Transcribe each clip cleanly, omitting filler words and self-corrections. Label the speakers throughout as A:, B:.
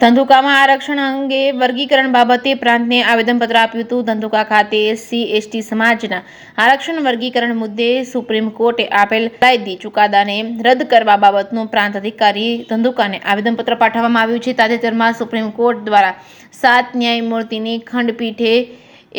A: ધંધુકામાં આરક્ષણ અંગે વર્ગીકરણ બાબતે પ્રાંતને આવેદનપત્ર આપ્યું હતું. ધંધુકા ખાતે SC/ST સમાજના આરક્ષણ વર્ગીકરણ મુદ્દે સુપ્રીમ કોર્ટે આપેલ કાયદી ચુકાદાને રદ કરવા બાબતનું પ્રાંત અધિકારી ધંધુકાને આવેદનપત્ર પાઠવવામાં આવ્યું છે. તાજેતરમાં સુપ્રીમ કોર્ટ દ્વારા 7 ન્યાયમૂર્તિની ખંડપીઠે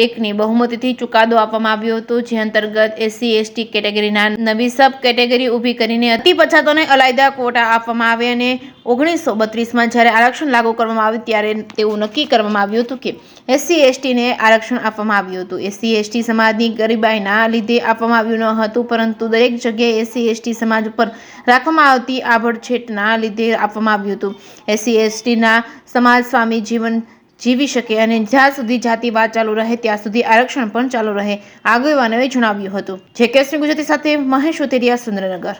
A: એકની બહુમતીથી ચુકાદો આપવામાં આવ્યો હતો, જે અંતર્ગત SC/ST કેટેગરીના નવી સબ કેટેગરી ઊભી કરીને અતિ પછાતોને અલાયદા કોટા આપવામાં આવે અને 1932માં જ્યારે આરક્ષણ લાગુ કરવામાં આવ્યું ત્યારે તેવું નક્કી કરવામાં આવ્યું હતું કે SC/STને આરક્ષણ આપવામાં આવ્યું હતું. SC/ST સમાજની ગરીબાઈના લીધે આપવામાં આવ્યું ન હતું, પરંતુ દરેક જગ્યાએ SC/ST સમાજ ઉપર રાખવામાં આવતી આભડછેટના લીધે આપવામાં આવ્યું હતું. SC/STના સમાજ સ્વામી જીવન જીવી શકે અને જ્યાં સુધી જાતિવાદ ચાલુ રહે ત્યાં સુધી આરક્ષણ પણ ચાલુ રહે, આગેવાનોએ જણાવ્યું હતું. જેકેએસની ગુજરાતી સાથે મહેશ ઉતેરિયા, સુરેન્દ્રનગર.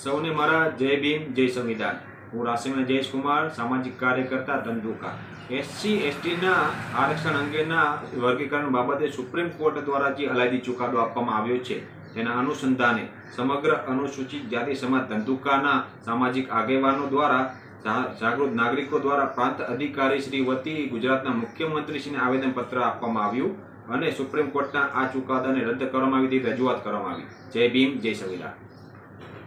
B: સૌને મારા જય ભીમ, જય સંવિધાન. હું રાશિમન જયેશકુમાર, સામાજિક કાર્યકર્તા, ધંધુકા. SC/STના આરક્ષણ અંગેના વર્ગીકરણ બાબતે સુપ્રીમ કોર્ટ દ્વારા જે અલાયદી ચુકાદો આપવામાં આવ્યો છે તેના અનુસંધાને સમગ્ર અનુસૂચિત જાતિ સમાજ ધંધુકાના સામાજિક આગેવાનો દ્વારા જાગૃત નાગરિકો દ્વારા પ્રાંત અધિકારી શ્રી વતી ગુજરાતના મુખ્યમંત્રીશ્રીને આવેદનપત્ર આપવામાં આવ્યું અને સુપ્રીમ કોર્ટના આ ચુકાદાને રદ કરવામાં આવી હતી, રજૂઆત કરવામાં આવી. જય ભીમ, જય સંવિધાન.